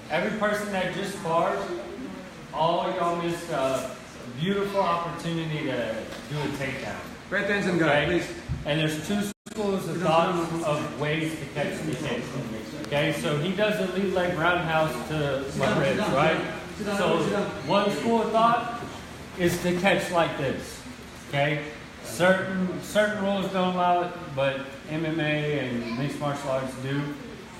every person that just sparred, all y'all missed a beautiful opportunity to do a takedown. Pay attention, guys, please. And there's two schools of thought of ways to catch the kick. Okay, so he does a lead leg roundhouse to my ribs, right? So one school of thought is to catch like this. Okay, certain rules don't allow it, but MMA and mixed martial arts do.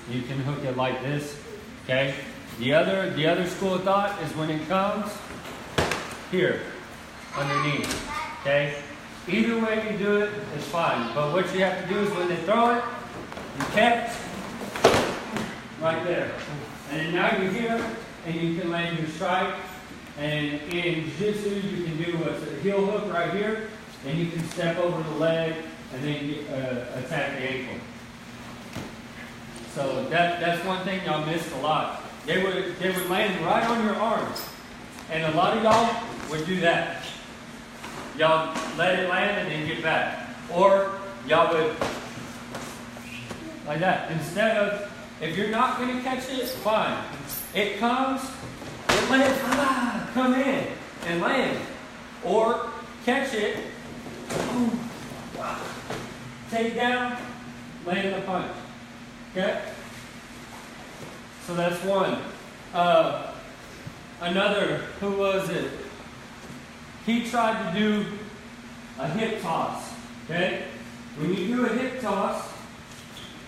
You can hook it like this. Okay. The other school of thought is when it comes here, underneath. Okay. Either way you do it, it's fine. But what you have to do is when they throw it, you catch right there. And then now you're here, and you can land your strike. And in jiu-jitsu, you can do what's a heel hook right here, and you can step over the leg and then attack the ankle. So that's one thing y'all missed a lot. They would land right on your arms, and a lot of y'all would do that. Y'all let it land and then get back, or y'all would like that. Instead of, if you're not going to catch it, fine. It comes, it lands, come in and land, or catch it, take down, land the punch. Okay? So that's one. Another, who was it? He tried to do a hip toss. Okay? When you do a hip toss,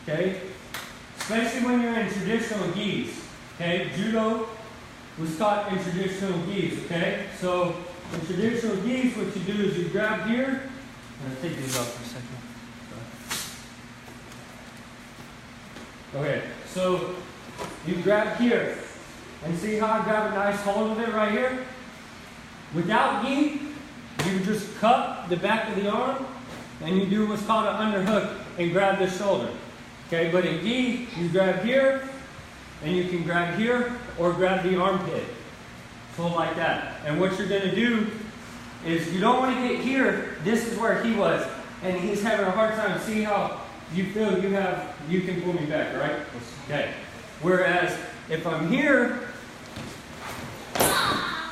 okay, especially when you're in traditional gis, okay, judo was taught in traditional gis, okay? So in traditional gis, what you do is you grab here. I'm going to take these off for a second. Okay, so you grab here, and see how I grab a nice hold of it right here? Without gi, you just cup the back of the arm, and you do what's called an underhook and grab the shoulder. Okay, but in gi, you grab here, and you can grab here, or grab the armpit. So like that. And what you're going to do is you don't want to get here. This is where he was, and he's having a hard time. See how you feel you can pull me back, right? Okay. Whereas if I'm here,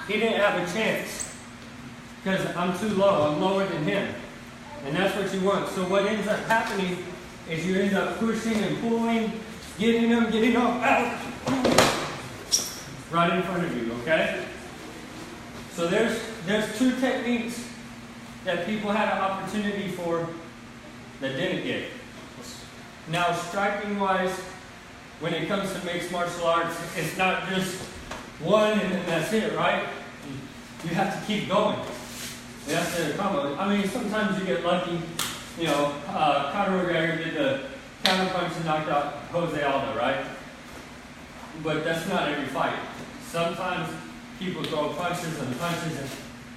he didn't have a chance because I'm too low. I'm lower than him. And that's what you want. So what ends up happening is you end up pushing and pulling, getting him out, right in front of you, okay? So there's two techniques that people had an opportunity for that didn't get. Now, striking-wise, when it comes to mixed martial arts, it's not just one and then that's it, right? You have to keep going. You have to combo. I mean, sometimes you get lucky. You know, Conor McGregor did the counter punch and knocked out Jose Aldo, right? But that's not every fight. Sometimes people throw punches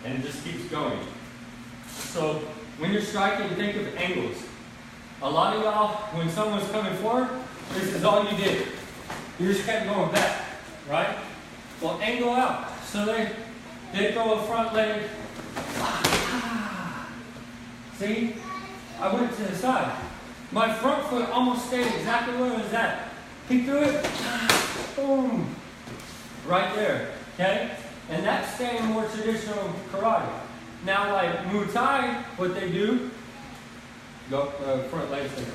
and it just keeps going. So when you're striking, think of angles. A lot of y'all, when someone's coming forward, this is all you did. You just kept going back, right? Well, angle out. So they throw a front leg. See? I went to the side. My front foot almost stayed exactly where it was at. He threw it. Boom. Right there. Okay? And that's staying more traditional karate. Now, like Muay Thai, what they do, go front leg kick.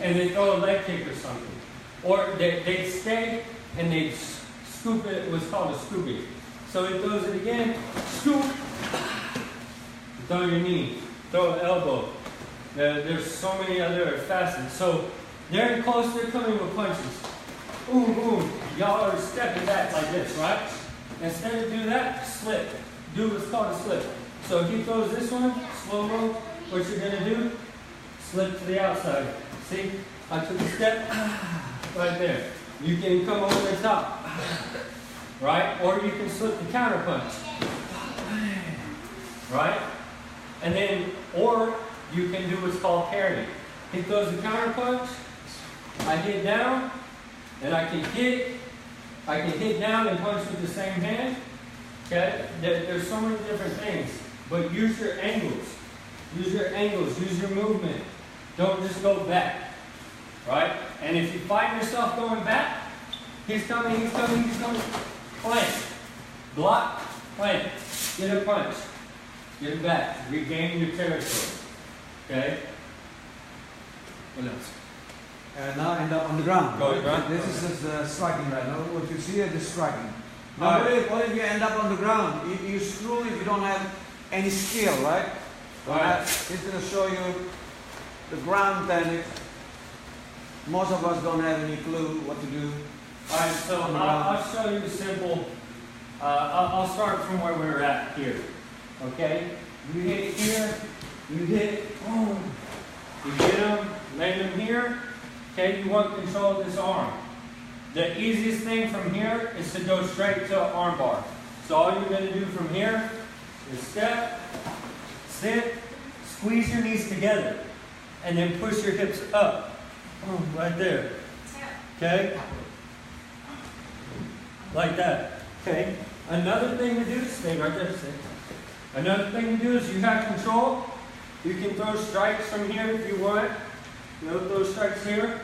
And they throw a leg kick or something. Or they stay and they scoop it, what's called a scooping. So he throws it again, scoop, throw your knee, throw an elbow. There's so many other facets. So they're in close, they're coming with punches. Boom, boom. Y'all are stepping back like this, right? Instead of do that, slip. Do what's called a slip. So if he throws this one, slow-mo, what you're going to do, slip to the outside. See? I took a step, right there. You can come over the top, right? Or you can slip the counter punch, right? And then, or you can do what's called parry. He throws the counter punch, I hit down, and I can hit down and punch with the same hand. Okay? There's so many different things. But use your angles. Use your angles. Use your movement. Don't just go back. Right? And if you find yourself going back, He's coming, he's coming, he's coming. Plant. Block, plant. Get a punch. Get it back. Regain your territory. Okay? What else? Now end up on the ground. Go ground. This is just striking right now. What you see here is striking. Now what if you end up on the ground? You screw if you don't have any skill, right? Right. It's going to show you the ground technique. Most of us don't have any clue what to do. Alright, so I'll show you the simple. I'll start from where we're at here. Okay? You hit it here, you hit, boom. You get them, land them here. Okay, you want control of this arm. The easiest thing from here is to go straight to an arm bar. So all you're going to do from here is step, sit, squeeze your knees together, and then push your hips up. Boom, right there. Okay? Like that. Okay? Another thing to do, stay right there, stay. Another thing to do is you have control. You can throw strikes from here if you want. You know, throw strikes here.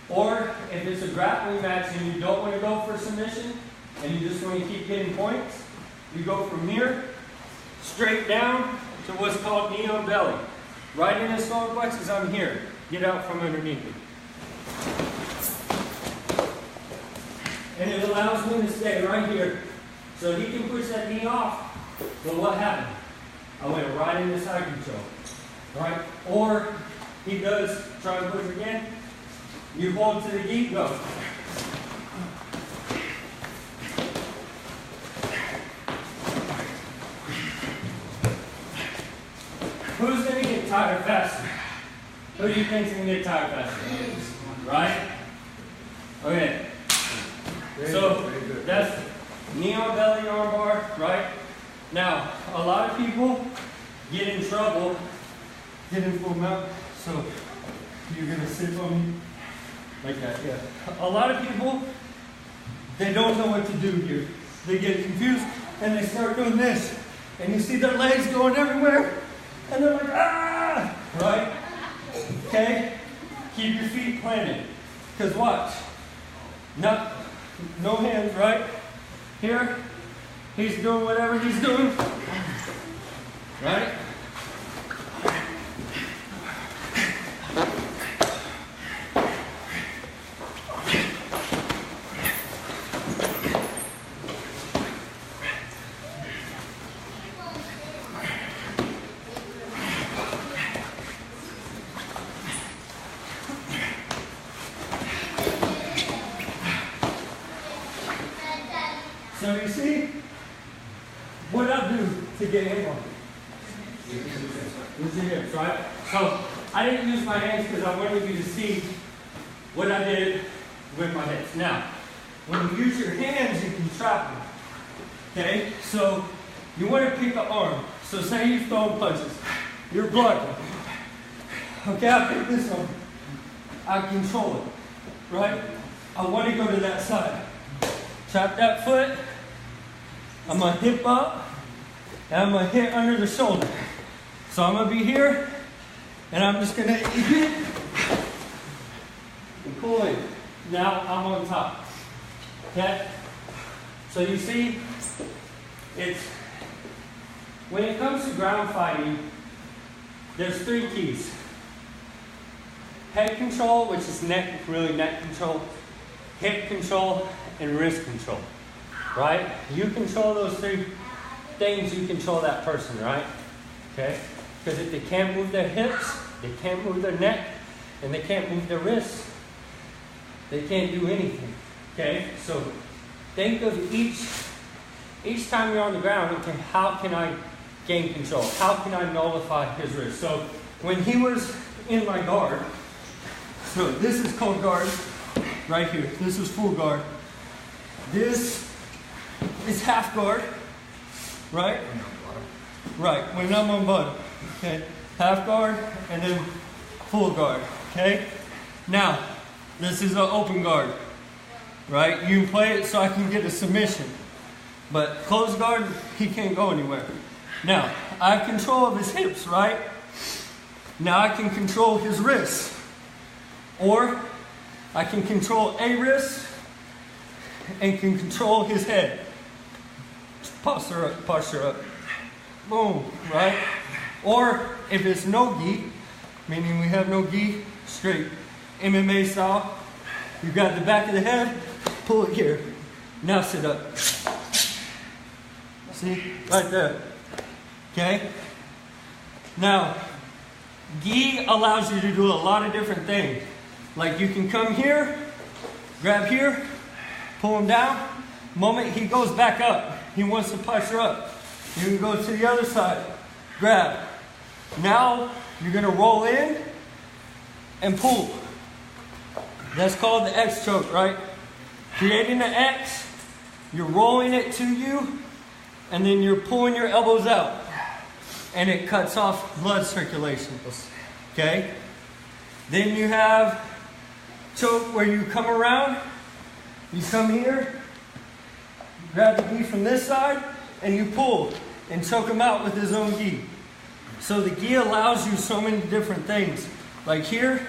Or if it's a grappling match and you don't want to go for submission and you just want to keep getting points, you go from here straight down to what's called knee on belly. Right in his solar plexus, I'm here. Get out from underneath me. And it allows me to stay right here. So he can push that knee off. But what happened? I went right into side control. Right? Or he does try to push again. You hold to the gi, go. Who's going to get tired faster? Who do you think is going to get tired faster? Right? Okay. So that's knee on belly arm bar, right? Now, a lot of people get in trouble, get in full mount. So you're going to sit on me like that, yeah. A lot of people, they don't know what to do here. They get confused and they start doing this. And you see their legs going everywhere. And they're like, ah! Right? Okay? Keep your feet planted. Because watch. No hands, right? Here. He's doing whatever he's doing. Right? So you see what I do to get him on. Use your hips, right? So I didn't use my hands because I wanted you to see what I did with my hips. Now, when you use your hands, you can trap them. Okay? So you want to pick an arm. So say you've thrown punches. You're blocking. Okay, I pick this one. I control it. Right? I want to go to that side. Trap that foot. I'm going to hip up. And I'm going to hit under the shoulder. So I'm going to be here. And I'm just going to hit. And pull in. Now I'm on top. Okay? So you see, when it comes to ground fighting, there's 3 keys. Head control, which is neck control, hip control, and wrist control. Right? You control those 3 things, you control that person, right? Okay? Because if they can't move their hips, they can't move their neck, and they can't move their wrists, they can't do anything. Okay? So think of each time you're on the ground, okay, how can I gain control? How can I nullify his wrist? So when he was in my guard, so this is called guard right here. This is full guard. This is half guard, right? Right, when I'm on bottom. Okay, half guard and then full guard. Okay, now this is an open guard, right? You can play it so I can get a submission, but closed guard, he can't go anywhere. Now I have control of his hips, right? Now I can control his wrists, or I can control a wrist and can control his head. Posture up. Boom, right? Or if it's no gi, meaning we have no gi, straight MMA style, you grab the back of the head, pull it here. Now sit up. See? Right there. Okay? Now, gi allows you to do a lot of different things. Like you can come here, grab here, pull him down. Moment he goes back up, he wants to posture up. You can go to the other side, grab. Now you're gonna roll in and pull. That's called the X choke, right? Creating an X, you're rolling it to you, and then you're pulling your elbows out. And it cuts off blood circulation, okay? Then you have choke where you come around, you come here, grab the gi from this side, and you pull and choke him out with his own gi. So the gi allows you so many different things. Like here,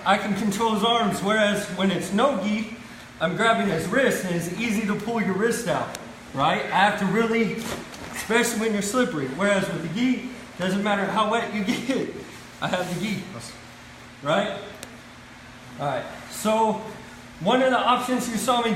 I can control his arms, whereas when it's no gi, I'm grabbing his wrist and it's easy to pull your wrist out, right? I have to really, especially when you're slippery. Whereas with the gi, doesn't matter how wet you get, I have the gi, right? All right, so one of the options you saw me